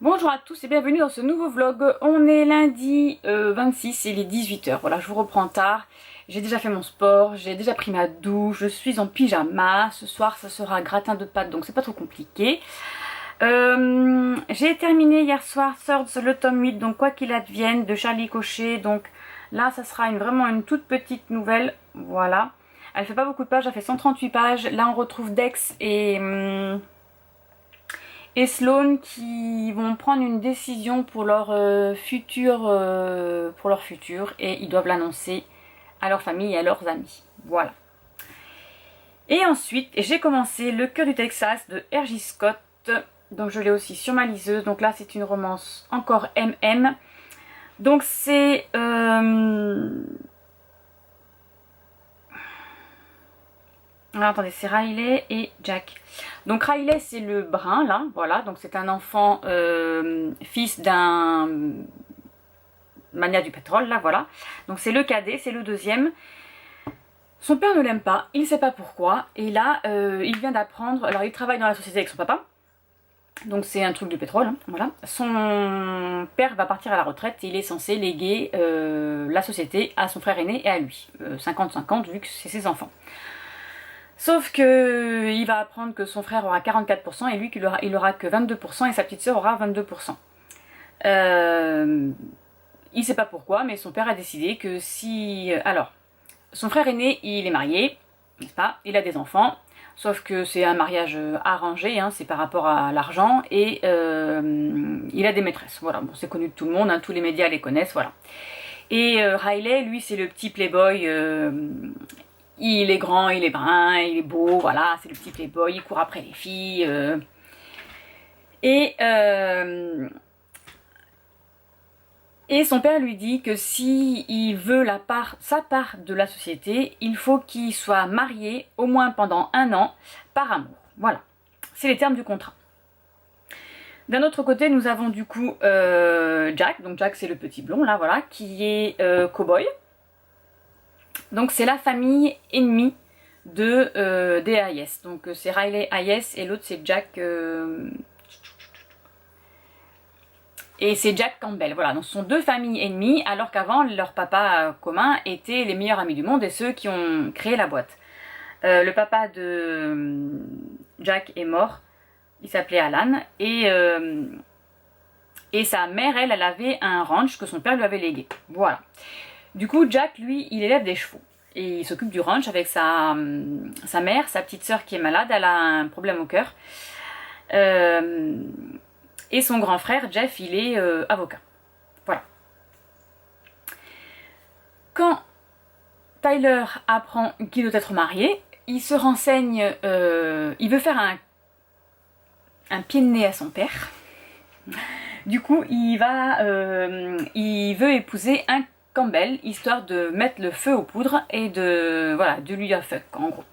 Bonjour à tous et bienvenue dans ce nouveau vlog. On est lundi 26, il est 18h. Voilà, je vous reprends tard. J'ai déjà fait mon sport, j'ai déjà pris ma douche, je suis en pyjama. Ce soir, ça sera gratin de pâtes, donc c'est pas trop compliqué. J'ai terminé hier soir Thirds, le tome 8, donc quoi qu'il advienne, de Charlie Cochet. Donc là, ça sera vraiment une toute petite nouvelle. Voilà. Elle fait pas beaucoup de pages, elle fait 138 pages. Là, on retrouve Dex et Sloane qui vont prendre une décision pour leur futur, et ils doivent l'annoncer à leur famille et à leurs amis. Voilà. Et ensuite, j'ai commencé Le Cœur du Texas de R.J. Scott. Donc je l'ai aussi sur ma liseuse. Donc là, c'est une romance encore MM. Donc c'est... Alors, attendez, c'est Riley et Jack. Donc Riley, c'est le brun, là, voilà. Donc c'est un enfant, fils d'un magnat du pétrole, là, voilà. Donc c'est le cadet, c'est le deuxième. Son père ne l'aime pas, il ne sait pas pourquoi. Et là, il vient d'apprendre... Alors, il travaille dans la société avec son papa. Donc c'est un truc de pétrole, hein, voilà. Son père va partir à la retraite et il est censé léguer la société à son frère aîné et à lui. 50-50 vu que c'est ses enfants. Sauf que il va apprendre que son frère aura 44% et lui il aura que 22% et sa petite sœur aura 22%. Il sait pas pourquoi, mais son père a décidé que si... Alors, son frère aîné, il est marié, n'est-ce pas? Il a des enfants, sauf que c'est un mariage arrangé, hein, c'est par rapport à l'argent, et il a des maîtresses. Voilà, bon, c'est connu de tout le monde, hein, tous les médias les connaissent, voilà. Et Riley, lui, c'est le petit playboy... il est grand, il est brun, il est beau, voilà, c'est le petit playboy, il court après les filles. Et son père lui dit que si il veut sa part de la société, il faut qu'il soit marié au moins pendant 1 an par amour. Voilà, c'est les termes du contrat. D'un autre côté, nous avons du coup Jack. Donc Jack, c'est le petit blond, là, voilà, qui est cow-boy. Donc c'est la famille ennemie des Hayes. Donc c'est Riley Hayes et l'autre c'est Jack... Et c'est Jack Campbell. Voilà, donc ce sont deux familles ennemies, alors qu'avant, leur papa commun étaient les meilleurs amis du monde et ceux qui ont créé la boîte. Le papa de Jack est mort, il s'appelait Alan, et sa mère, elle avait un ranch que son père lui avait légué. Voilà. Du coup, Jack, lui, il élève des chevaux. Et il s'occupe du ranch avec sa mère, sa petite sœur qui est malade, elle a un problème au cœur. Et son grand frère, Jeff, il est avocat. Voilà. Quand Tyler apprend qu'il doit être marié, il se renseigne, il veut faire un pied de nez à son père. Du coup, il veut épouser un Campbell, histoire de mettre le feu aux poudres et de lui dire fuck, en gros.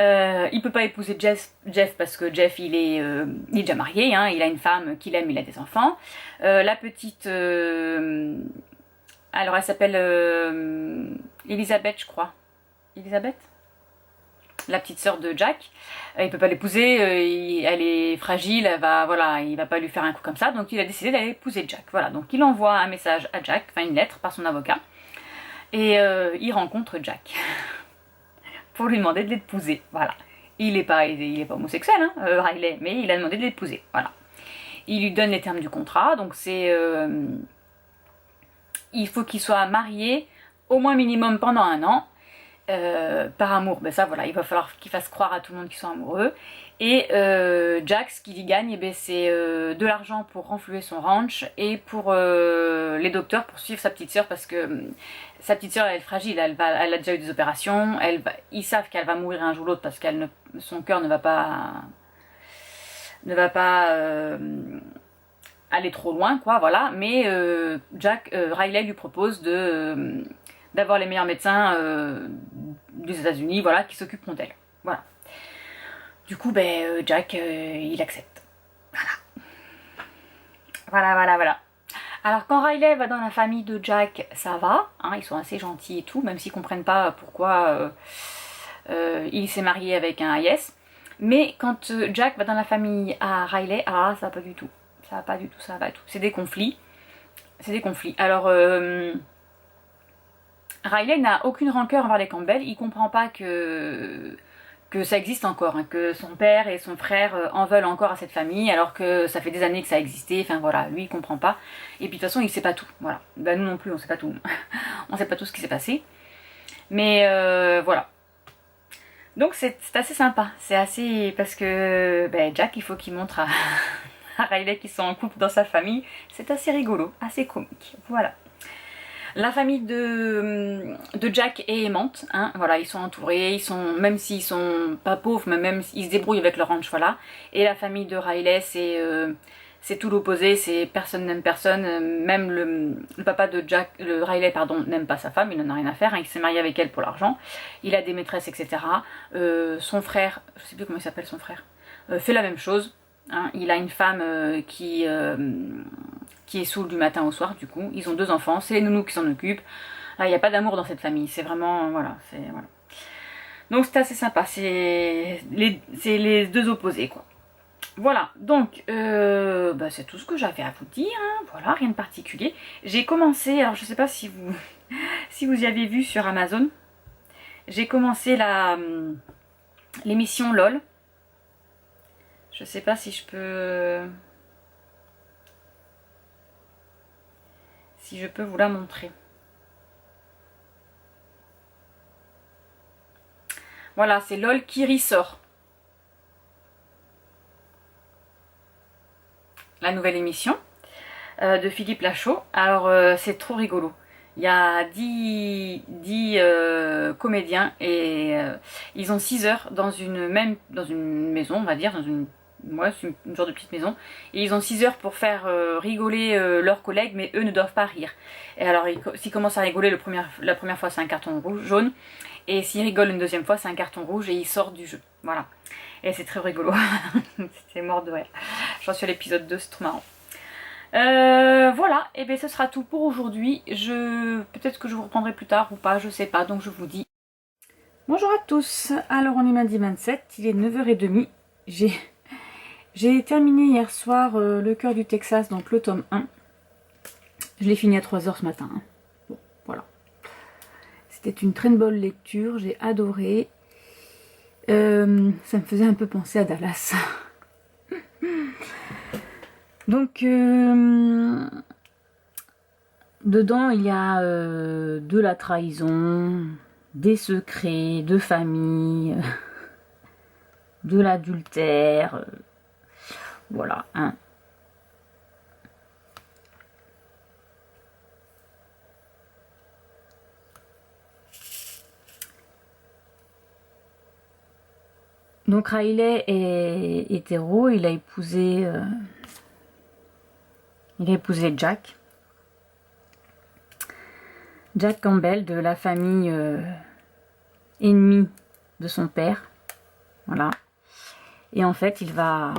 Il peut pas épouser Jeff parce que Jeff il est déjà marié, hein, il a une femme qu'il aime, il a des enfants. La petite, alors elle s'appelle Elisabeth, je crois. Elisabeth, la petite sœur de Jack. Il peut pas l'épouser, elle est fragile, il va pas lui faire un coup comme ça, donc il a décidé d'aller épouser Jack. Voilà, donc il envoie un message à Jack, enfin une lettre par son avocat, et il rencontre Jack pour lui demander de l'épouser. Voilà, il est pas homosexuel, hein, Riley, mais il a demandé de l'épouser. Voilà, il lui donne les termes du contrat, donc c'est il faut qu'il soit marié au moins minimum pendant 1 an. Par amour, ben ça voilà, il va falloir qu'il fasse croire à tout le monde qu'ils sont amoureux. Et Jack, ce qu'il y gagne, c'est de l'argent pour renflouer son ranch et pour les docteurs pour suivre sa petite sœur, parce que sa petite sœur elle est fragile, elle a déjà eu des opérations, ils savent qu'elle va mourir un jour ou l'autre parce que son cœur ne va pas aller trop loin, quoi, voilà. Mais Riley lui propose d'avoir les meilleurs médecins des États-Unis, voilà, qui s'occuperont d'elle. Voilà. Du coup, Jack, il accepte. Voilà. Alors, quand Riley va dans la famille de Jack, ça va, hein, ils sont assez gentils et tout, même s'ils comprennent pas pourquoi il s'est marié avec un Hayes. Mais quand Jack va dans la famille à Riley, ça va pas du tout. Ça va pas du tout, ça va pas du tout. C'est des conflits. C'est des conflits. Alors, Riley n'a aucune rancœur envers les Campbell. Il comprend pas que ça existe encore, hein, que son père et son frère en veulent encore à cette famille, alors que ça fait des années que ça existait. Enfin voilà, lui il comprend pas. Et puis de toute façon il sait pas tout. Voilà. Ben, nous non plus, on sait pas tout. On sait pas tout ce qui s'est passé. Mais voilà. Donc c'est assez sympa. C'est assez parce que ben, Jack, il faut qu'il montre à Riley qu'ils sont en couple dans sa famille. C'est assez rigolo, assez comique. Voilà. La famille de Jack est aimante, hein, voilà, ils sont entourés, ils sont, même s'ils sont pas pauvres, mais même ils se débrouillent avec leur ranch, voilà. Et la famille de Riley, c'est tout l'opposé, c'est personne n'aime personne, même le papa de Jack, le Riley, pardon, n'aime pas sa femme, il n'en a rien à faire, hein, il s'est marié avec elle pour l'argent, il a des maîtresses, etc. Son frère, je sais plus comment il s'appelle son frère, fait la même chose, hein, il a une femme qui est saoule du matin au soir, du coup. Ils ont 2 enfants, c'est les nounous qui s'en occupent. Là, il n'y a pas d'amour dans cette famille, c'est vraiment, voilà, voilà. Donc c'est assez sympa, c'est les 2 opposés, quoi. Voilà, donc bah, c'est tout ce que j'avais à vous dire, hein. Voilà, rien de particulier. J'ai commencé, alors je sais pas si vous, si vous y avez vu sur Amazon, j'ai commencé l'émission LOL. Je sais pas si je peux... Si je peux vous la montrer. Voilà, c'est LOL qui ressort. La nouvelle émission de Philippe Lachaud. Alors, c'est trop rigolo. Il y a 10 comédiens et ils ont 6 heures dans une maison, on va dire, dans une... Ouais, c'est une genre de petite maison. Et ils ont 6 heures pour faire rigoler leurs collègues, mais eux ne doivent pas rire. Et alors, s'ils commencent à rigoler la première fois, c'est un carton rouge, jaune. Et s'ils rigolent une deuxième fois, c'est un carton rouge et ils sortent du jeu. Voilà. Et c'est très rigolo. C'est mort de rire. J'en suis à l'épisode 2, c'est trop marrant. Voilà, et bien ce sera tout pour aujourd'hui. Peut-être que je vous reprendrai plus tard ou pas, je sais pas, donc je vous dis. Bonjour à tous, alors on est lundi 27, il est 9h30. J'ai terminé hier soir Le Cœur du Texas, donc le tome 1. Je l'ai fini à 3h ce matin. Hein. Bon, voilà. C'était une très bonne lecture, j'ai adoré. Ça me faisait un peu penser à Dallas. Donc, dedans, il y a de la trahison, des secrets, de famille, de l'adultère. Voilà, hein. Donc Riley est hétéro, il a épousé Jack. Jack Campbell de la famille ennemie de son père. Voilà. Et en fait, il va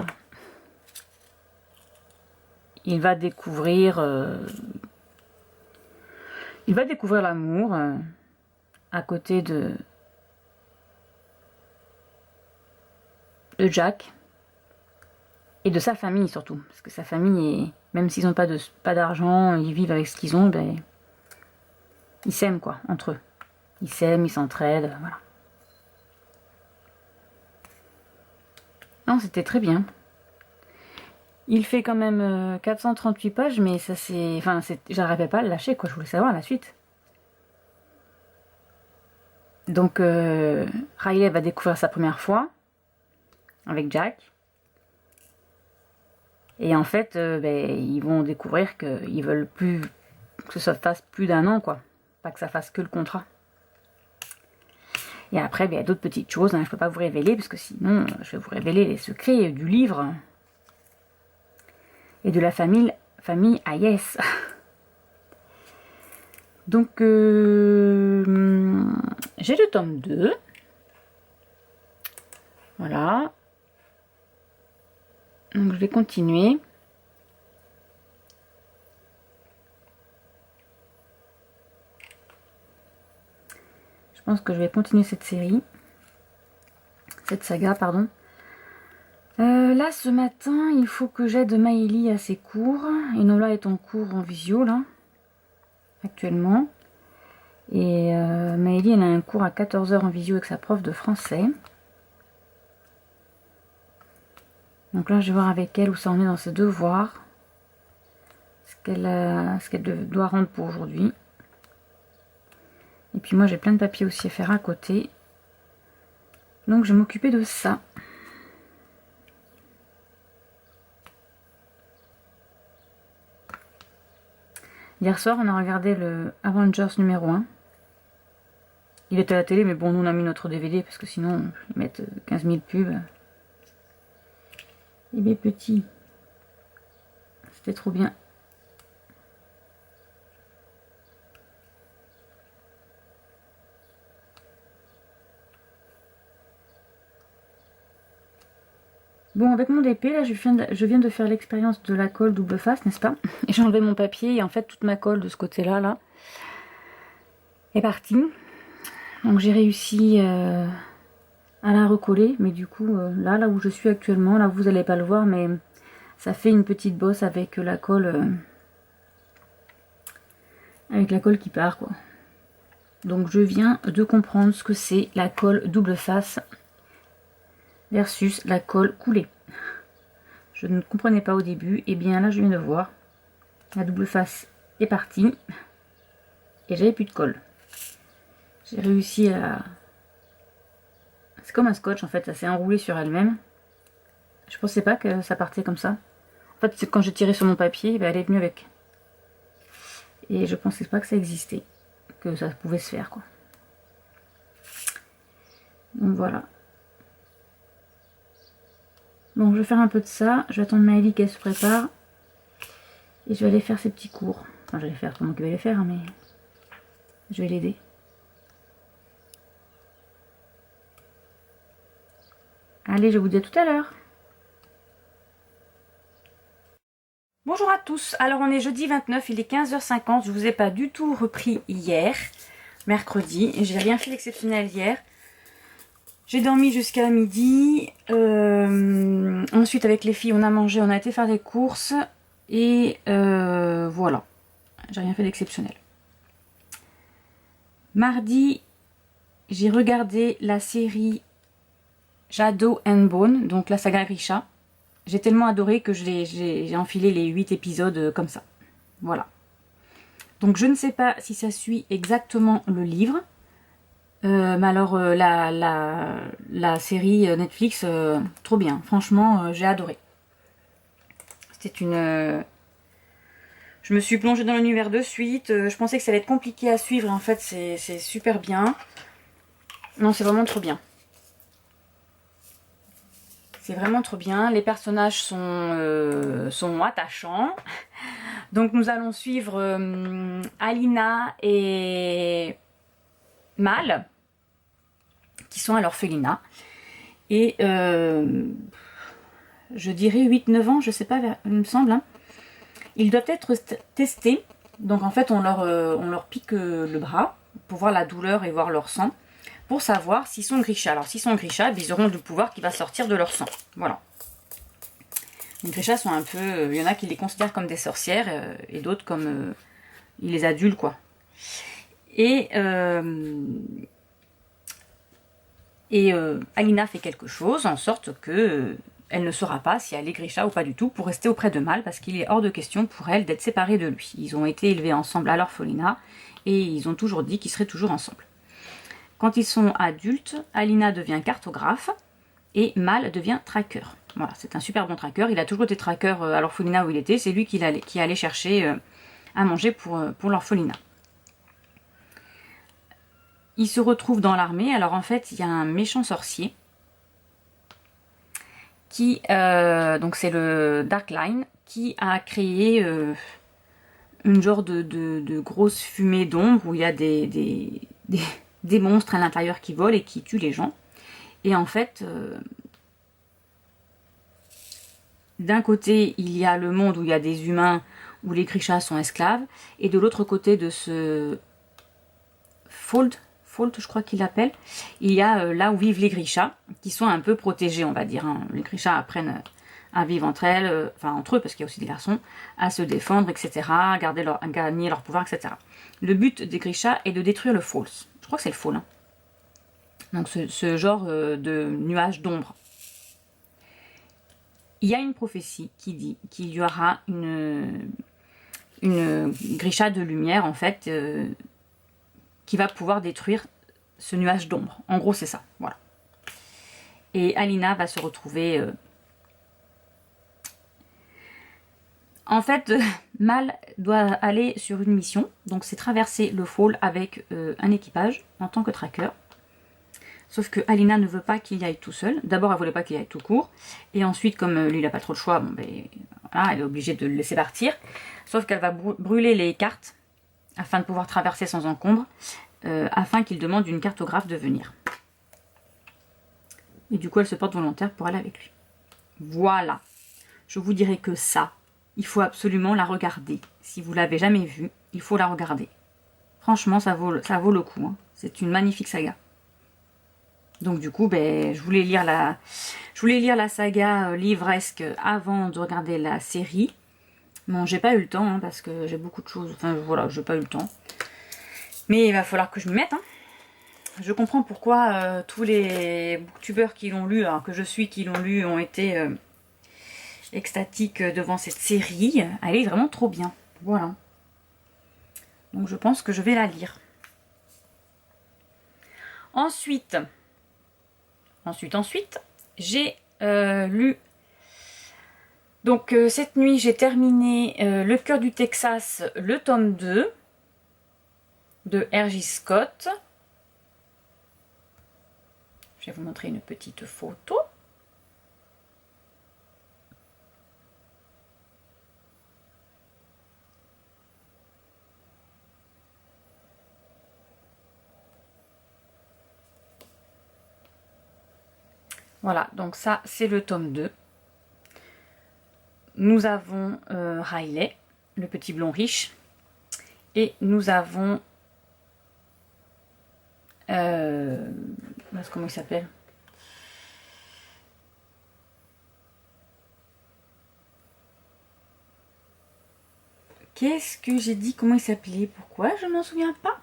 découvrir l'amour à côté de Jack et de sa famille surtout, parce que sa famille est, même s'ils n'ont pas d'argent, ils vivent avec ce qu'ils ont, ben ils s'aiment quoi entre eux, ils s'aiment, ils s'entraident, voilà. Non, c'était très bien. Il fait quand même 438 pages, mais ça c'est, enfin j'arrivais pas à le lâcher quoi, je voulais savoir la suite. Donc Riley va découvrir sa première fois avec Jack. Et en fait, ils vont découvrir qu'ils veulent plus que ça fasse plus d'1 an, quoi. Pas que ça fasse que le contrat. Et après, il y a d'autres petites choses, hein, je peux pas vous révéler, parce que sinon, je vais vous révéler les secrets du livre. Et de la famille Hayes. Donc, j'ai le tome 2. Voilà. Donc je vais continuer. Je pense que je vais continuer cette saga, pardon. Là, ce matin, il faut que j'aide Maëlie à ses cours. Enola est en cours en visio, là, actuellement. Et Maëlie, elle a un cours à 14 h en visio avec sa prof de français. Donc là, je vais voir avec elle où ça en est dans ses devoirs. Ce qu'elle doit rendre pour aujourd'hui. Et puis moi, j'ai plein de papiers aussi à faire à côté. Donc, je vais m'occuper de ça. Hier soir, on a regardé le Avengers numéro 1. Il était à la télé, mais bon, nous on a mis notre DVD parce que sinon, ils mettent 15 000 pubs. Il est petit. C'était trop bien. Bon, avec mon DP, là, je viens de faire l'expérience de la colle double face, n'est-ce pas? Et j'ai enlevé mon papier et en fait, toute ma colle de ce côté-là, là, est partie. Donc j'ai réussi à la recoller, mais du coup, là où je suis actuellement, là, vous n'allez pas le voir, mais ça fait une petite bosse avec la colle, qui part, quoi. Donc je viens de comprendre ce que c'est la colle double face versus la colle coulée. Je ne comprenais pas au début, et bien là je viens de voir. La double face est partie et j'avais plus de colle. J'ai réussi à... C'est comme un scotch en fait, ça s'est enroulé sur elle-même. Je pensais pas que ça partait comme ça. En fait, quand j'ai tiré sur mon papier, elle est venue avec. Et je pensais pas que ça existait, que ça pouvait se faire, quoi. Donc voilà. Bon, je vais faire un peu de ça. Je vais attendre Maëlie qu'elle se prépare. Et je vais aller faire ses petits cours. Enfin, je vais les faire, c'est moi qui vais les faire, hein, mais je vais l'aider. Allez, je vous dis à tout à l'heure. Bonjour à tous. Alors, on est jeudi 29, il est 15 h 50. Je vous ai pas du tout repris hier, mercredi. J'ai rien fait d'exceptionnel hier. J'ai dormi jusqu'à midi. Ensuite, avec les filles, on a mangé, on a été faire des courses. Et voilà. J'ai rien fait d'exceptionnel. Mardi, j'ai regardé la série Shadow and Bone, donc la saga Grisha. J'ai tellement adoré que j'ai enfilé les 8 épisodes comme ça. Voilà. Donc je ne sais pas si ça suit exactement le livre. Mais alors la série Netflix, trop bien. Franchement, j'ai adoré. C'était une... Je me suis plongée dans l'univers de suite. Je pensais que ça allait être compliqué à suivre. Et en fait, c'est super bien. Non, c'est vraiment trop bien. C'est vraiment trop bien. Les personnages sont attachants. Donc nous allons suivre Alina et Mal, qui sont à l'orphelinat. Et je dirais 8-9 ans, je sais pas, il me semble. Hein. Ils doivent être testés. Donc en fait, on leur pique le bras pour voir la douleur et voir leur sang. Pour savoir s'ils sont Grisha. Alors s'ils sont Grisha, ils auront du pouvoir qui va sortir de leur sang. Voilà. Les Grishas sont un peu... Il y en a qui les considèrent comme des sorcières et d'autres comme... ils les adulent, quoi. Et Alina fait quelque chose en sorte que elle ne saura pas si elle est Grisha ou pas du tout pour rester auprès de Mal, parce qu'il est hors de question pour elle d'être séparée de lui. Ils ont été élevés ensemble à l'orphelinat et ils ont toujours dit qu'ils seraient toujours ensemble. Quand ils sont adultes, Alina devient cartographe et Mal devient tracker. Voilà, c'est un super bon tracker. Il a toujours été tracker à l'orphelinat où il était. C'est lui qui allait chercher à manger pour l'orphelinat. Il se retrouve dans l'armée. Alors en fait, il y a un méchant sorcier qui, donc c'est le Dark Line, qui a créé une genre de grosse fumée d'ombre où il y a des monstres à l'intérieur qui volent et qui tuent les gens. Et en fait, d'un côté, il y a le monde où il y a des humains, où les Grishas sont esclaves, et de l'autre côté de ce Fold fault, je crois qu'il l'appelle. Il y a là où vivent les Grishas, qui sont un peu protégés, on va dire. Hein. Les Grishas apprennent à vivre entre elles, enfin entre eux, parce qu'il y a aussi des garçons, à se défendre, etc., à gagner leur pouvoir, etc. Le but des Grishas est de détruire le false. Je crois que c'est le fall. Hein. Donc ce genre de nuage d'ombre. Il y a une prophétie qui dit qu'il y aura une Grisha de lumière, en fait, qui va pouvoir détruire ce nuage d'ombre. En gros, c'est ça. Voilà. Et Alina va se retrouver... En fait, Mal doit aller sur une mission. Donc, c'est traverser le fall avec un équipage en tant que tracker. Sauf que Alina ne veut pas qu'il y aille tout seul. D'abord, elle voulait pas qu'il y aille tout court. Et ensuite, comme lui, il n'a pas trop le choix, bon, ben, voilà, elle est obligée de le laisser partir. Sauf qu'elle va brûler les cartes afin de pouvoir traverser sans encombre, afin qu'il demande une cartographe de venir. Et du coup, elle se porte volontaire pour aller avec lui. Voilà. Je vous dirais que ça, il faut absolument la regarder. Si vous l'avez jamais vue, il faut la regarder. Franchement, ça vaut le coup. Hein. C'est une magnifique saga. Donc du coup, ben, je voulais lire la saga livresque avant de regarder la série. Bon, j'ai pas eu le temps, hein, parce que j'ai beaucoup de choses. Enfin, voilà, j'ai pas eu le temps. Mais il va falloir que je m'y mette. Hein. Je comprends pourquoi tous les booktubeurs qui l'ont lu, alors que je suis qui l'ont lu, ont été extatiques devant cette série. Elle est vraiment trop bien. Voilà. Donc je pense que je vais la lire. Ensuite, j'ai lu... Donc cette nuit, j'ai terminé Le cœur du Texas, le tome 2 de R.J. Scott. Je vais vous montrer une petite photo. Voilà, donc ça, c'est le tome 2. Nous avons Riley, le petit blond riche. Et nous avons... comment il s'appelle? Qu'est-ce que j'ai dit? Comment il s'appelait? Pourquoi je ne m'en souviens pas?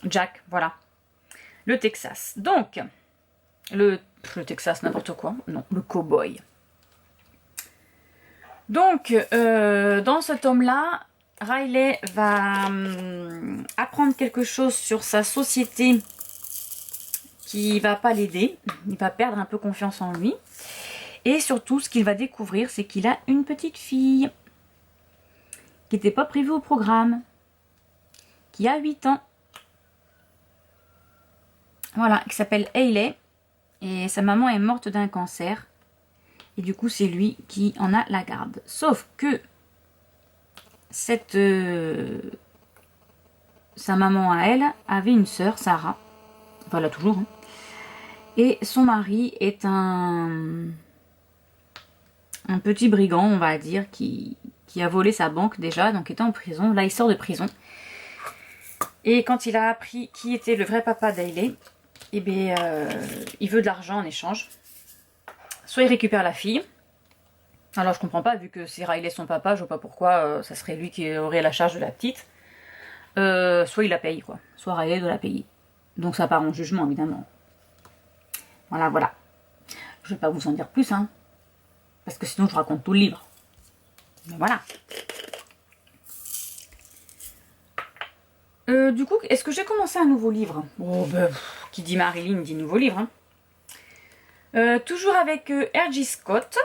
Jack, voilà. Le Texas. Donc, le Texas, n'importe quoi. Non, le cow-boy. Donc, dans ce tome-là, Riley va apprendre quelque chose sur sa société qui va pas l'aider. Il va perdre un peu confiance en lui. Et surtout, ce qu'il va découvrir, c'est qu'il a une petite fille qui n'était pas prévue au programme, qui a 8 ans. Voilà, qui s'appelle Hayley. Et sa maman est morte d'un cancer. Et du coup, c'est lui qui en a la garde. Sauf que sa maman à elle avait une sœur, Sarah. Enfin, elle a toujours. Hein. Et son mari est un petit brigand, on va dire, qui a volé sa banque déjà, donc était en prison. Là, il sort de prison. Et quand il a appris qui était le vrai papa d'Hayley, eh bien, il veut de l'argent en échange. Soit il récupère la fille. Alors je comprends pas, vu que c'est Riley son papa, je vois pas pourquoi ça serait lui qui aurait la charge de la petite. Soit il la paye, quoi. Soit Riley doit la payer. Donc ça part en jugement, évidemment. Voilà, voilà. Je vais pas vous en dire plus, hein. Parce que sinon je raconte tout le livre. Mais voilà. Du coup, est-ce que j'ai commencé un nouveau livre? Oh, ben, qui dit Marilyn dit nouveau livre, hein. Toujours avec R.J. Scott.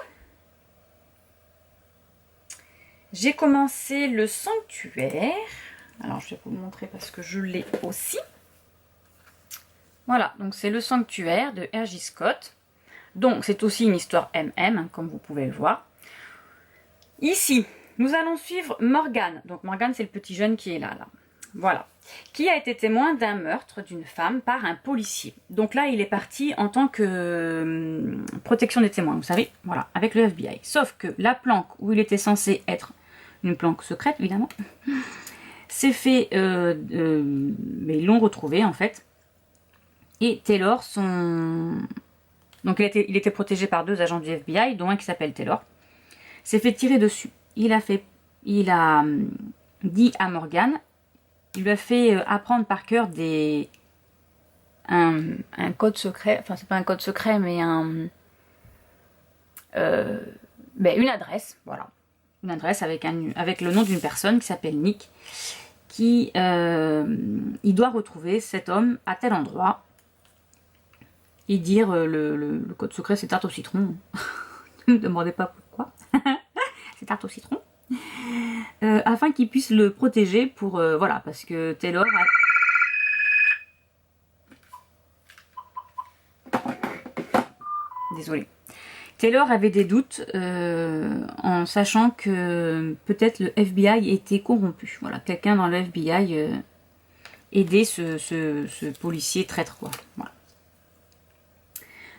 J'ai commencé Le Sanctuaire. Alors, je vais vous le montrer parce que je l'ai aussi. Voilà, donc c'est Le Sanctuaire de R.J. Scott. Donc, c'est aussi une histoire MM, comme vous pouvez le voir. Ici, nous allons suivre Morgan. Donc, Morgan, c'est le petit jeune qui est là. Voilà. Qui a été témoin d'un meurtre d'une femme par un policier. Donc là, il est parti en tant que protection des témoins, vous savez, voilà, avec le FBI. Sauf que la planque où il était censé être une planque secrète, évidemment, s'est fait... mais ils l'ont retrouvé en fait. Et Taylor, donc il était protégé par 2 agents du FBI, dont un qui s'appelle Taylor, s'est fait tirer dessus. Il a dit à Morgan, il lui a fait apprendre par cœur un code secret, enfin c'est pas un code secret, mais une adresse, voilà. Une adresse avec le nom d'une personne qui s'appelle Nick, il doit retrouver cet homme à tel endroit et dire le code secret, c'est tarte au citron. Ne me demandez pas pourquoi. C'est tarte au citron. Afin qu'il puisse le protéger pour... voilà, parce que Taylor Désolée. Taylor avait des doutes en sachant que peut-être le FBI était corrompu. Voilà, quelqu'un dans le FBI aidait ce policier traître, quoi. Voilà.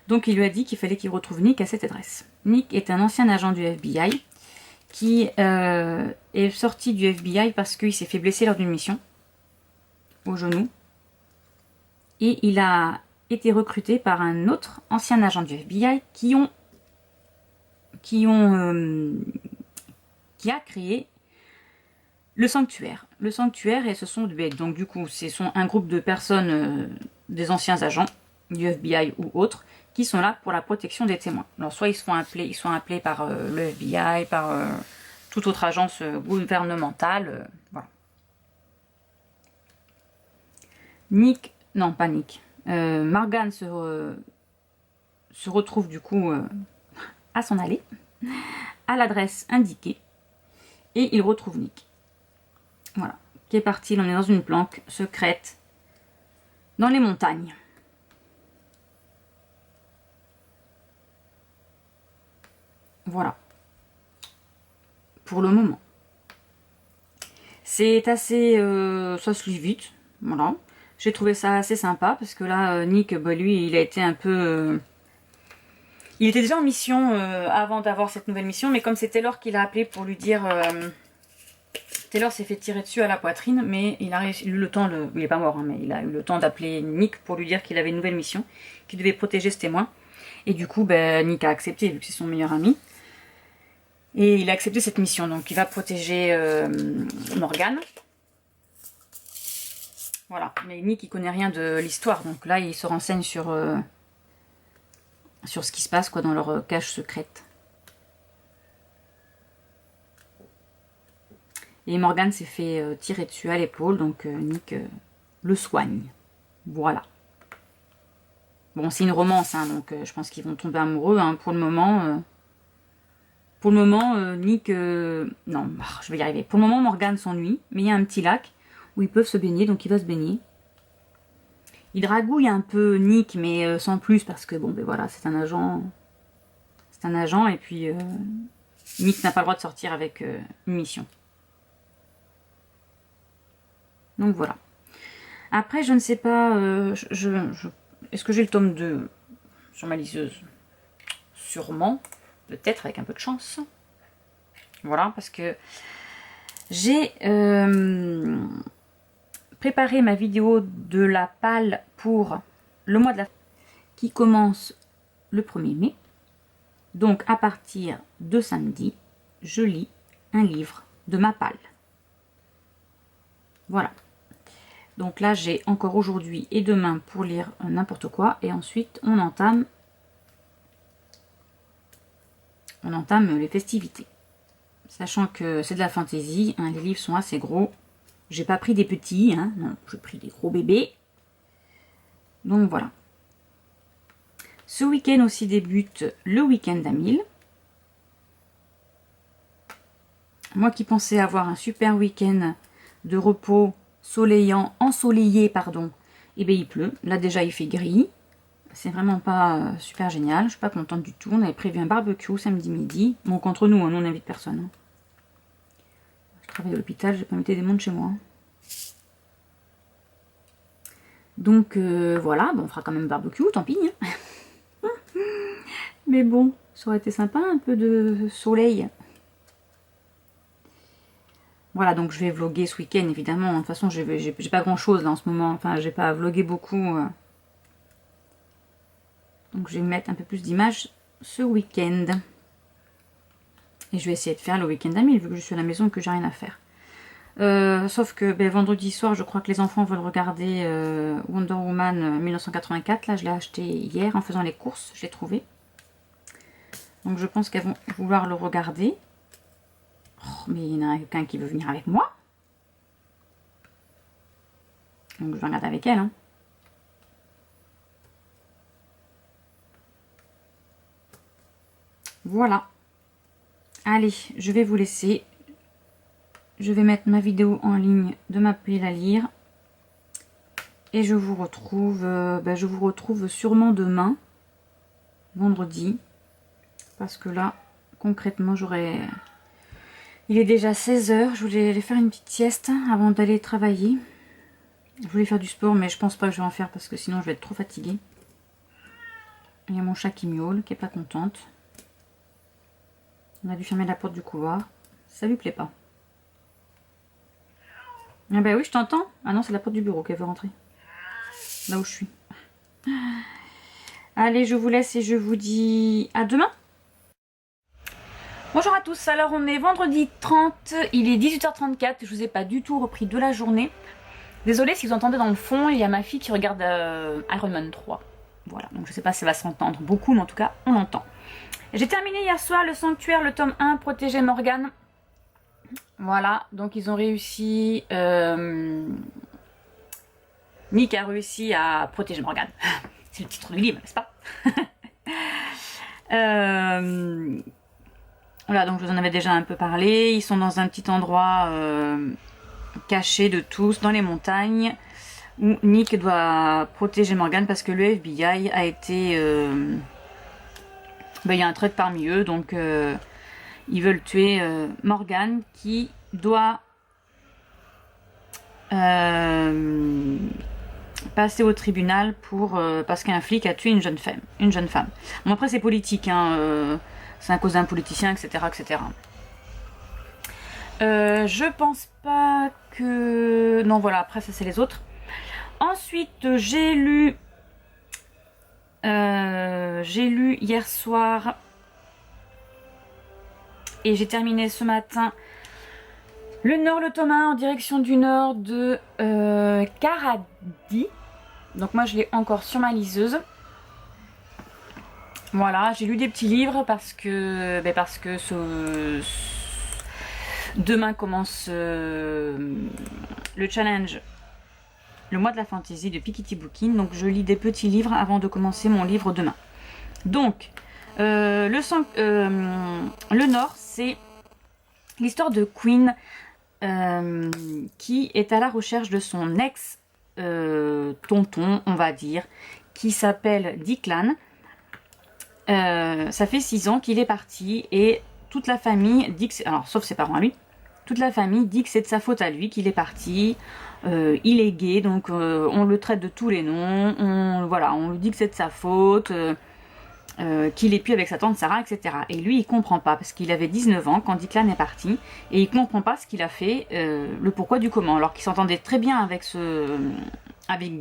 Donc il lui a dit qu'il fallait qu'il retrouve Nick à cette adresse. Nick est un ancien agent du FBI qui est sorti du FBI parce qu'il s'est fait blesser lors d'une mission au genou. Et il a été recruté par un autre ancien agent du FBI qui a créé le sanctuaire. Le sanctuaire, et ce sont donc du coup, c'est un groupe de personnes, des anciens agents du FBI ou autres, qui sont là pour la protection des témoins. Alors soit ils sont appelés par le FBI, par toute autre agence gouvernementale, voilà. Morgan se retrouve du coup à s'en aller, à l'adresse indiquée, et il retrouve Nick. Voilà, qui est parti, on est dans une planque secrète, dans les montagnes. Voilà. Pour le moment. C'est assez... ça se lit vite. Voilà. J'ai trouvé ça assez sympa parce que là, Nick, lui, il a été un peu... il était déjà en mission avant d'avoir cette nouvelle mission, mais comme c'est Taylor qui l'a appelé pour lui dire... Taylor s'est fait tirer dessus à la poitrine, mais il a eu le temps, il est pas mort, hein, mais il a eu le temps d'appeler Nick pour lui dire qu'il avait une nouvelle mission, qu'il devait protéger ce témoin. Et du coup, Nick a accepté, vu que c'est son meilleur ami. Et il a accepté cette mission, donc il va protéger Morgan. Voilà, mais Nick il connaît rien de l'histoire, donc là il se renseigne sur ce qui se passe quoi dans leur cage secrète. Et Morgan s'est fait tirer dessus à l'épaule, donc Nick le soigne. Voilà. Bon, c'est une romance, hein, donc je pense qu'ils vont tomber amoureux. Hein, pour le moment, Nick... non, je vais y arriver. Pour le moment, Morgan s'ennuie, mais il y a un petit lac où ils peuvent se baigner, donc il va se baigner. Il dragouille un peu Nick, mais sans plus, parce que, bon, ben voilà, c'est un agent. C'est un agent, et puis Nick n'a pas le droit de sortir avec une mission. Donc voilà. Après, je ne sais pas, est-ce que j'ai le tome 2 sur ma liseuse? Sûrement, peut-être avec un peu de chance. Voilà, parce que j'ai préparé ma vidéo de la palle pour le mois de la... qui commence le 1er mai. Donc à partir de samedi, je lis un livre de ma palle. Voilà. Donc là, j'ai encore aujourd'hui et demain pour lire n'importe quoi. Et ensuite, on entame les festivités. Sachant que c'est de la fantaisie, hein, les livres sont assez gros. J'ai pas pris des petits, hein, non, j'ai pris des gros bébés. Donc voilà. Ce week-end aussi débute le week-end d'Amil. Moi qui pensais avoir un super week-end de repos ensoleillé, et bien il pleut. Là déjà il fait gris. C'est vraiment pas super génial. Je suis pas contente du tout. On avait prévu un barbecue samedi midi. Donc entre nous, on n'invite personne. Hein. Je travaille à l'hôpital, j'ai pas invité des mondes chez moi. Donc voilà, bon, on fera quand même barbecue, tant pis. Hein. Mais bon, ça aurait été sympa, un peu de soleil. Voilà, donc je vais vlogger ce week-end, évidemment. De toute façon, j'ai pas grand-chose là en ce moment. Enfin, j'ai pas vlogué beaucoup. Donc, je vais mettre un peu plus d'images ce week-end. Et je vais essayer de faire le week-end à 1000, vu que je suis à la maison et que j'ai rien à faire. Sauf que vendredi soir, je crois que les enfants veulent regarder Wonder Woman 1984. Là, je l'ai acheté hier en faisant les courses. Je l'ai trouvé. Donc, je pense qu'elles vont vouloir le regarder. Oh, mais il y en a quelqu'un qui veut venir avec moi. Donc, je vais regarder avec elle. Hein. Voilà. Allez, je vais vous laisser. Je vais mettre ma vidéo en ligne de ma pile à lire. Et je vous retrouve, sûrement demain, vendredi. Parce que là, concrètement, j'aurai... Il est déjà 16 h. Je voulais aller faire une petite sieste avant d'aller travailler. Je voulais faire du sport, mais je pense pas que je vais en faire parce que sinon je vais être trop fatiguée. Il y a mon chat qui miaule, qui est pas contente. On a dû fermer la porte du couloir. Ça lui plaît pas. Ah ben oui, je t'entends. Ah non, c'est la porte du bureau qu'elle veut rentrer. Là où je suis. Allez, je vous laisse et je vous dis à demain. Bonjour à tous, alors on est vendredi 30, il est 18h34, je vous ai pas du tout repris de la journée. Désolée si vous entendez dans le fond, il y a ma fille qui regarde Iron Man 3. Voilà, donc je sais pas si ça va s'entendre beaucoup, mais en tout cas, on l'entend. J'ai terminé hier soir le Sanctuaire, le tome 1, Protéger Morgane. Voilà, donc ils ont réussi... Nick a réussi à protéger Morgane. C'est le titre du livre, n'est-ce pas? Voilà, donc je vous en avais déjà un peu parlé. Ils sont dans un petit endroit caché de tous, dans les montagnes, où Nick doit protéger Morgane parce que le FBI a été... il y a un trait parmi eux, donc ils veulent tuer Morgane qui doit passer au tribunal pour parce qu'un flic a tué une jeune femme. Bon, après c'est politique, hein, c'est à cause d'un politicien, etc., etc. Je pense pas que... Non, voilà, après ça c'est les autres. Ensuite, j'ai lu hier soir et j'ai terminé ce matin le Nord, le tome 1 en direction du Nord de Karadi. Donc moi je l'ai encore sur ma liseuse. Voilà, j'ai lu des petits livres parce que demain commence le challenge, le mois de la fantasy de Piketty Booking. Donc je lis des petits livres avant de commencer mon livre demain. Donc le Nord, c'est l'histoire de Queen qui est à la recherche de son ex tonton, on va dire, qui s'appelle Declan. Ça fait 6 ans qu'il est parti et toute la famille dit que c'est... Alors, sauf ses parents à lui. Toute la famille dit que c'est de sa faute à lui qu'il est parti. Il est gay, donc on le traite de tous les noms. On lui dit que c'est de sa faute, qu'il est plus avec sa tante Sarah, etc. Et lui, il comprend pas, parce qu'il avait 19 ans quand Declan est parti. Et il comprend pas ce qu'il a fait, le pourquoi du comment. Alors qu'il s'entendait très bien avec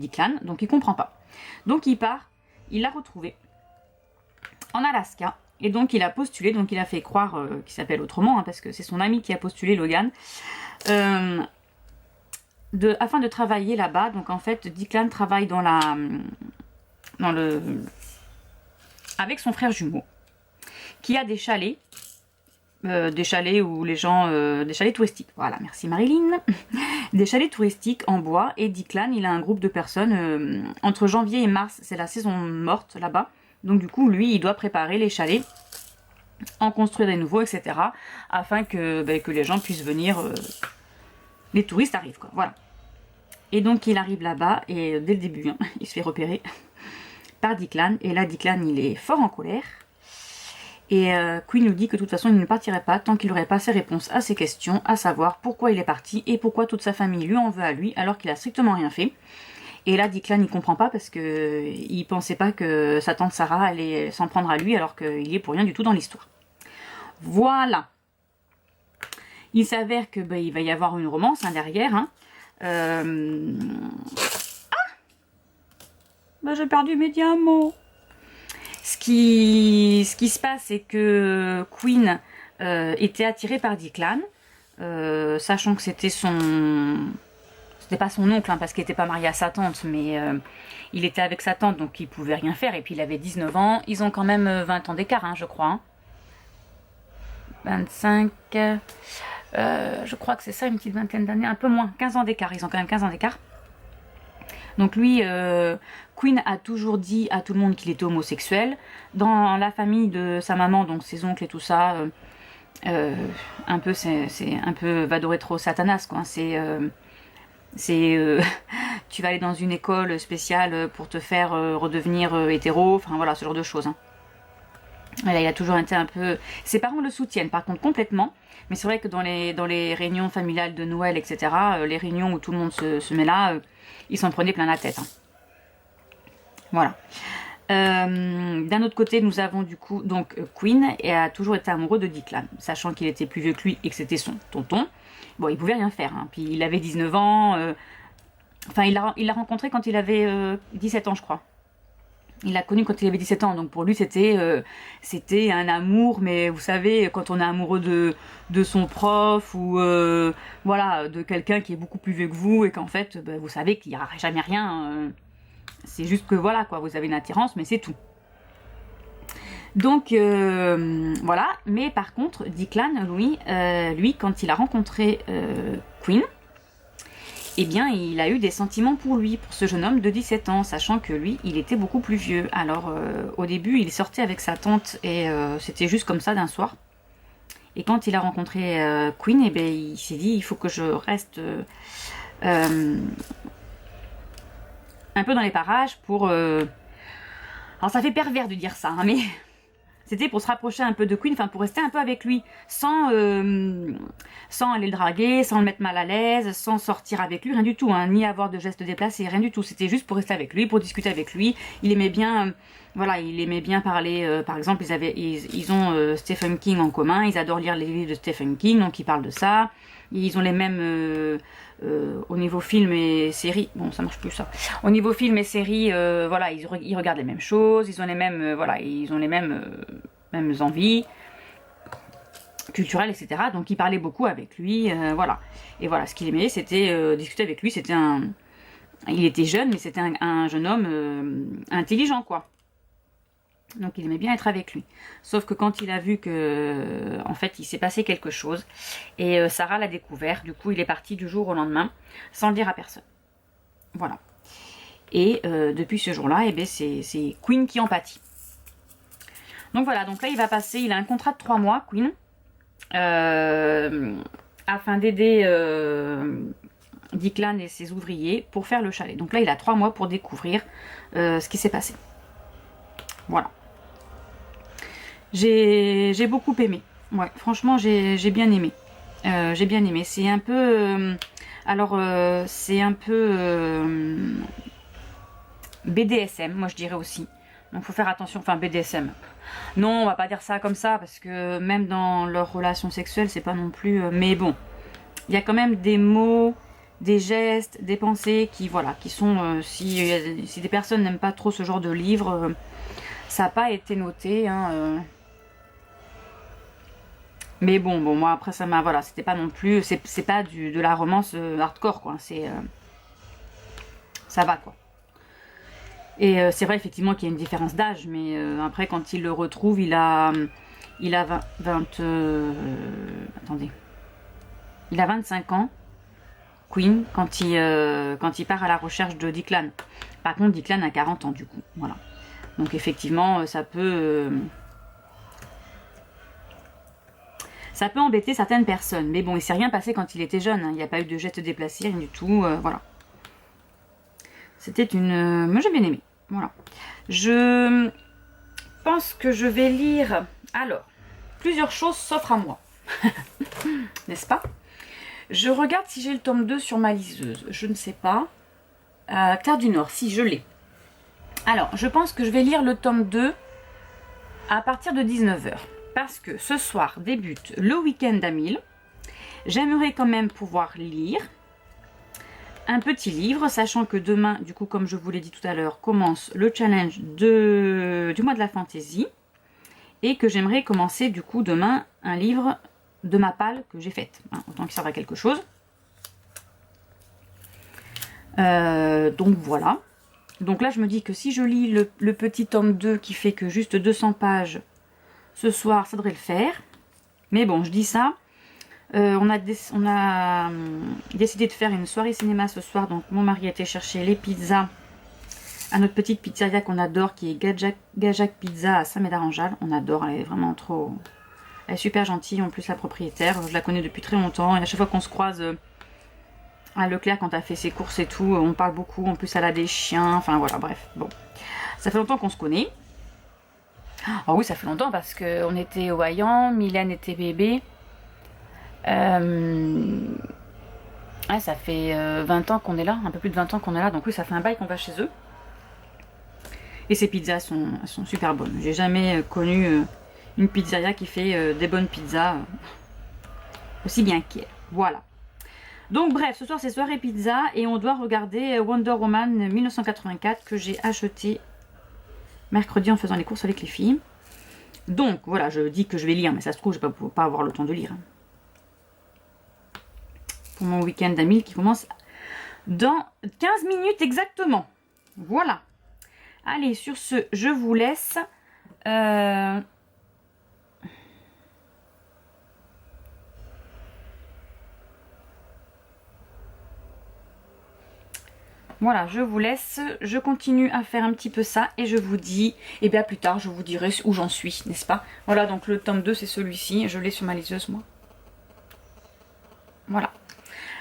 Declan, donc il comprend pas. Donc il part, il l'a retrouvé en Alaska, et donc il a postulé, donc il a fait croire qu'il s'appelle autrement, hein, parce que c'est son ami qui a postulé, Logan, afin de travailler là-bas. Donc en fait, Declan travaille avec son frère jumeau, qui a des chalets, où les gens, des chalets touristiques. Voilà, merci Marilyn. Des chalets touristiques en bois, et Declan, il a un groupe de personnes, entre janvier et mars, c'est la saison morte là-bas. Donc du coup, lui, il doit préparer les chalets, en construire des nouveaux, etc. afin que les gens puissent venir, les touristes arrivent, quoi. Voilà. Et donc il arrive là-bas, et dès le début, hein, il se fait repérer par Declan. Et là, Declan, il est fort en colère. Et Queen nous dit que de toute façon, il ne partirait pas tant qu'il n'aurait pas ses réponses à ses questions, à savoir pourquoi il est parti et pourquoi toute sa famille lui en veut à lui, alors qu'il a strictement rien fait. Et là, Declan, il comprend pas parce que il pensait pas que sa tante Sarah allait s'en prendre à lui, alors qu'il y est pour rien du tout dans l'histoire. Voilà. Il s'avère que il va y avoir une romance derrière. Hein. J'ai perdu mes diamants. Ce qui se passe, c'est que Queen était attirée par Declan, sachant que c'était pas son oncle, parce qu'il n'était pas marié à sa tante, mais il était avec sa tante, donc il pouvait rien faire. Et puis il avait 19 ans. Ils ont quand même 20 ans d'écart, je crois. Hein. 25, je crois que c'est ça, une petite vingtaine d'années, un peu moins, 15 ans d'écart. Ils ont quand même 15 ans d'écart. Donc lui, Queen a toujours dit à tout le monde qu'il était homosexuel. Dans la famille de sa maman, donc ses oncles et tout ça, un peu, c'est un peu vado rétro satanas, quoi. Tu vas aller dans une école spéciale pour te faire redevenir hétéro, enfin voilà, ce genre de choses. Hein. Voilà, il a toujours été un peu... Ses parents le soutiennent par contre complètement, mais c'est vrai que dans les réunions familiales de Noël, etc., les réunions où tout le monde se met là, il s'en prenait plein la tête. Hein. Voilà. D'un autre côté, nous avons du coup donc Queen et a toujours été amoureux de Declan, sachant qu'il était plus vieux que lui et que c'était son tonton. Bon, il pouvait rien faire. Hein. Puis il avait 19 ans. Enfin, il l'a rencontré quand il avait 17 ans, je crois. Il l'a connu quand il avait 17 ans, donc pour lui c'était un amour, mais vous savez, quand on est amoureux de son prof ou voilà, de quelqu'un qui est beaucoup plus vieux que vous et qu'en fait, vous savez qu'il n'y aura jamais rien. C'est juste que voilà, quoi, vous avez une attirance, mais c'est tout. Donc voilà, mais par contre, Declan, lui, quand il a rencontré Queen, eh bien, il a eu des sentiments pour lui, pour ce jeune homme de 17 ans, sachant que lui, il était beaucoup plus vieux. Alors, au début, il sortait avec sa tante et c'était juste comme ça d'un soir. Et quand il a rencontré Queen, eh bien, il s'est dit, il faut que je reste un peu dans les parages pour... Alors, ça fait pervers de dire ça, hein, mais... C'était pour se rapprocher un peu de Queen, enfin pour rester un peu avec lui, sans aller le draguer, sans le mettre mal à l'aise, sans sortir avec lui, rien du tout, hein, ni avoir de gestes déplacés, rien du tout. C'était juste pour rester avec lui, pour discuter avec lui. Il aimait bien, voilà, il aimait bien parler. Par exemple, ils ont Stephen King en commun. Ils adorent lire les livres de Stephen King, donc ils parlent de ça. Ils ont les mêmes au niveau film et série. Bon, ça marche plus ça. Au niveau film et série, voilà, ils regardent les mêmes choses. Ils ont les mêmes, voilà, ils ont les mêmes envies culturelles, etc. Donc, ils parlaient beaucoup avec lui, voilà. Et voilà, ce qu'il aimait, c'était discuter avec lui. Il était jeune, mais c'était un jeune homme intelligent, quoi. Donc il aimait bien être avec lui. Sauf que quand il a vu que, en fait, il s'est passé quelque chose, et Sarah l'a découvert, du coup il est parti du jour au lendemain, sans le dire à personne. Voilà. Et depuis ce jour-là, eh bien, c'est Queen qui en pâtit. Donc voilà, donc là il va passer, il a un contrat de 3 mois, Queen, afin d'aider Declan et ses ouvriers pour faire le chalet. Donc là il a 3 mois pour découvrir ce qui s'est passé. Voilà. J'ai beaucoup aimé. Ouais, franchement, j'ai bien aimé. J'ai bien aimé. C'est un peu... c'est un peu... BDSM, moi je dirais aussi. Donc faut faire attention. Enfin, BDSM. Non, on va pas dire ça comme ça, parce que même dans leur relation sexuelle, c'est pas non plus... mais bon, il y a quand même des mots, des gestes, des pensées qui, voilà, qui sont... si des personnes n'aiment pas trop ce genre de livre... ça n'a pas été noté, hein, mais bon, moi après ça m'a, voilà, c'était pas non plus, c'est pas de la romance hardcore, quoi, ça va, quoi. Et c'est vrai effectivement qu'il y a une différence d'âge, mais après quand il le retrouve, il a 25 ans, Queen, quand il part à la recherche de Declan. Par contre, Declan a 40 ans du coup, voilà. Donc effectivement, ça peut embêter certaines personnes. Mais bon, il s'est rien passé quand il était jeune. Hein. Il n'y a pas eu de gestes déplacés, rien du tout. Voilà. C'était une... moi, j'ai bien aimé. Voilà. Je pense que je vais lire... Alors, plusieurs choses s'offrent à moi. N'est-ce pas? Je regarde si j'ai le tome 2 sur ma liseuse. Je ne sais pas. Claire du Nord, si je l'ai. Alors, je pense que je vais lire le tome 2 à partir de 19 h. Parce que ce soir débute le week-end d'Amil. J'aimerais quand même pouvoir lire un petit livre, sachant que demain, du coup, comme je vous l'ai dit tout à l'heure, commence le challenge du mois de la fantaisie. Et que j'aimerais commencer, du coup, demain, un livre de ma palle que j'ai faite. Hein, autant qu'il serve à quelque chose. Donc voilà. Donc là, je me dis que si je lis le petit tome 2 qui fait que juste 200 pages ce soir, ça devrait le faire. Mais bon, je dis ça. On a décidé de faire une soirée cinéma ce soir. Donc mon mari a été chercher les pizzas à notre petite pizzeria qu'on adore, qui est Gajac Pizza à Saint-Médard-en-Jalles. On adore, elle est vraiment trop... Elle est super gentille, en plus la propriétaire. Je la connais depuis très longtemps. Et à chaque fois qu'on se croise à Leclerc, quand elle fait ses courses et tout, on parle beaucoup. En plus, elle a des chiens. Enfin voilà, bref. Bon, ça fait longtemps qu'on se connaît. Ah oui, ça fait longtemps parce qu'on était au Hayan, Mylène était bébé. Ah, ça fait 20 ans qu'on est là, un peu plus de 20 ans qu'on est là, donc oui, ça fait un bail qu'on va chez eux. Et ces pizzas sont super bonnes. J'ai jamais connu une pizzeria qui fait des bonnes pizzas aussi bien qu'elle. Voilà. Donc bref, ce soir c'est soirée pizza et on doit regarder Wonder Woman 1984 que j'ai acheté mercredi en faisant les courses avec les filles. Donc voilà, je dis que je vais lire, mais ça se trouve je ne vais pas avoir le temps de lire. Pour mon week-end d'amis qui commence dans 15 minutes exactement. Voilà. Allez, sur ce, je vous laisse. Voilà, je vous laisse. Je continue à faire un petit peu ça et je vous dis, et bien plus tard, je vous dirai où j'en suis, n'est-ce pas? Voilà, donc le tome 2, c'est celui-ci. Je l'ai sur ma liseuse, moi. Voilà.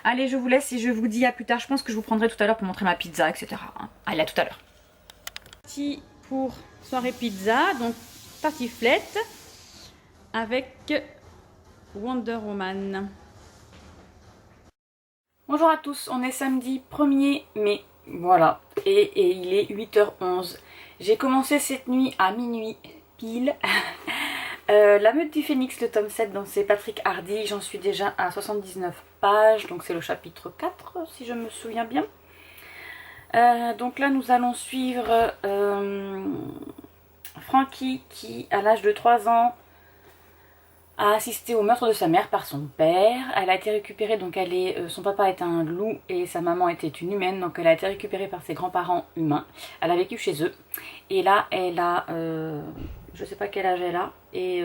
Allez, je vous laisse et je vous dis à plus tard. Je pense que je vous prendrai tout à l'heure pour montrer ma pizza, etc. Allez, à tout à l'heure. Parti pour soirée pizza, donc tartiflette avec Wonder Woman. Bonjour à tous, on est samedi 1er mai, voilà, et il est 8h11. J'ai commencé cette nuit à minuit pile. La meute du phénix, le tome 7, donc c'est Patrick Hardy, j'en suis déjà à 79 pages, donc c'est le chapitre 4 si je me souviens bien. Donc là nous allons suivre Frankie qui à l'âge de 3 ans a assisté au meurtre de sa mère par son père. Elle a été récupérée, donc son papa était un loup et sa maman était une humaine, donc elle a été récupérée par ses grands-parents humains. Elle a vécu chez eux et là elle a, je sais pas quel âge elle a, et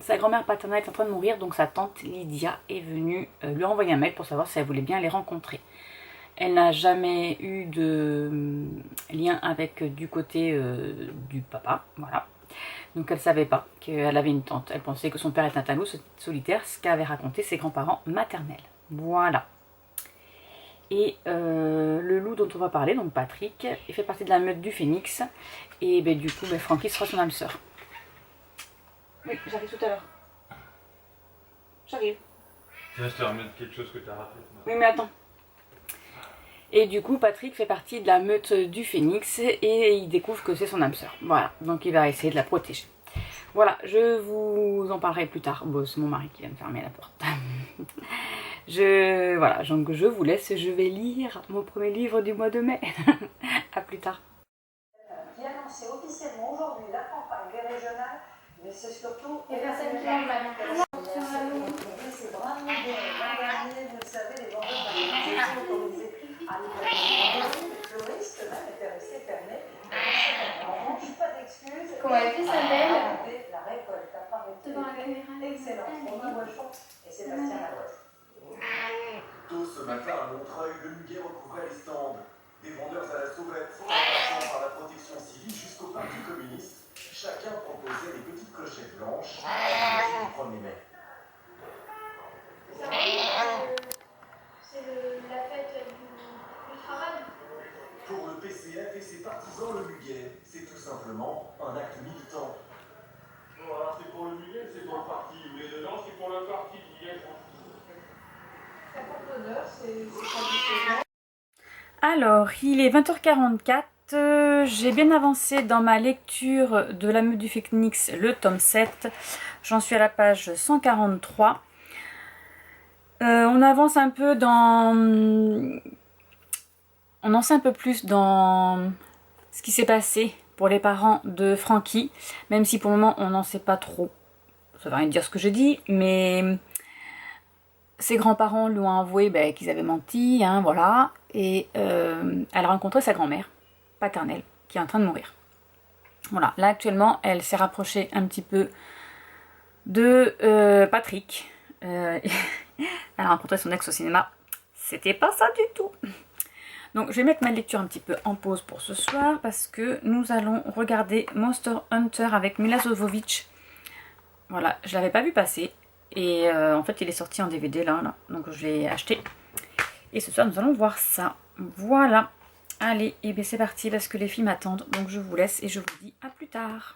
sa grand-mère paternelle est en train de mourir, donc sa tante Lydia est venue lui envoyer un mail pour savoir si elle voulait bien les rencontrer. Elle n'a jamais eu de lien avec du côté du papa, voilà. Donc elle ne savait pas qu'elle avait une tante. Elle pensait que son père était un loup solitaire, ce qu'avaient raconté ses grands-parents maternels. Voilà. Et le loup dont on va parler, donc Patrick, il fait partie de la meute du phénix. Et ben, du coup, ben, Frankie sera son âme sœur. Oui, j'arrive tout à l'heure. J'arrive. Tiens, je te remets quelque chose que tu as raté. Oui, mais attends. Et du coup, Patrick fait partie de la meute du phénix et il découvre que c'est son âme sœur. Voilà, donc il va essayer de la protéger. Voilà, je vous en parlerai plus tard. Bon, c'est mon mari qui vient de fermer la porte. Voilà, donc je vous laisse, je vais lire mon premier livre du mois de mai. À plus tard. Qui annonçait officiellement aujourd'hui la campagne des régionales, mais c'est surtout... Il y a personne qui lance la main. C'est vraiment bien. L'an dernier, vous le savez, les vendeurs étaient autorisés à livrer. Les fleuristes même étaient restés fermés. En revanche, pas d'excuses. Comment elle fait sa belle La récolte a paru devant la caméra. excellente. Romain Boichon et Sébastien Laroche. Tôt ce matin à Montreuil, le muguet recouvrait les stands. Des vendeurs à la sauvette, en passant par la protection civile jusqu'au parti communiste, chacun proposait des petites clochettes blanches à du 1er mai. C'est la fête du travail. Pour le PCF et ses partisans, le muguet, c'est tout simplement un acte militant. Bon, alors c'est pour le muguet, c'est pour le parti. Mais dedans, c'est pour le parti du muguet. Ça porte l'honneur, c'est traditionnel. Alors, il est 20h44, j'ai bien avancé dans ma lecture de la meute du phénix, le tome 7. J'en suis à la page 143. On avance un peu dans... On en sait un peu plus dans ce qui s'est passé pour les parents de Frankie, même si pour le moment on n'en sait pas trop. Ça va rien dire ce que je dis, mais ses grands-parents lui ont avoué qu'ils avaient menti, hein, voilà. Et elle a rencontré sa grand-mère paternelle qui est en train de mourir. Voilà, là actuellement elle s'est rapprochée un petit peu de Patrick. Elle a rencontré son ex au cinéma. C'était pas ça du tout. Donc je vais mettre ma lecture un petit peu en pause pour ce soir parce que nous allons regarder Monster Hunter avec Milla Jovovich. Voilà, je l'avais pas vu passer et en fait il est sorti en DVD là, donc je l'ai acheté. Et ce soir nous allons voir ça. Voilà. Allez, et bien c'est parti parce que les filles m'attendent, donc je vous laisse et je vous dis à plus tard.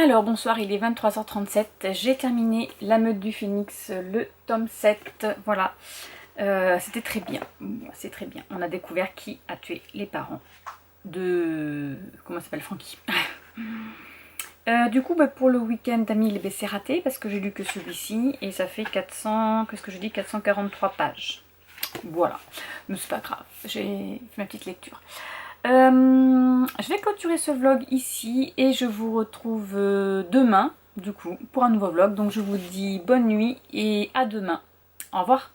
Alors bonsoir, il est 23h37, j'ai terminé La Meute du Phénix, le tome 7, voilà. C'était très bien, c'est très bien. On a découvert qui a tué les parents de... comment s'appelle, Frankie. Du coup, bah, pour le week-end d'amis, c'est raté parce que j'ai lu que celui-ci et ça fait 400, qu'est-ce que je dis, 443 pages. Voilà, mais c'est pas grave, j'ai fait ma petite lecture. Je vais clôturer ce vlog ici et je vous retrouve demain, du coup, pour un nouveau vlog. Donc je vous dis bonne nuit et à demain. Au revoir.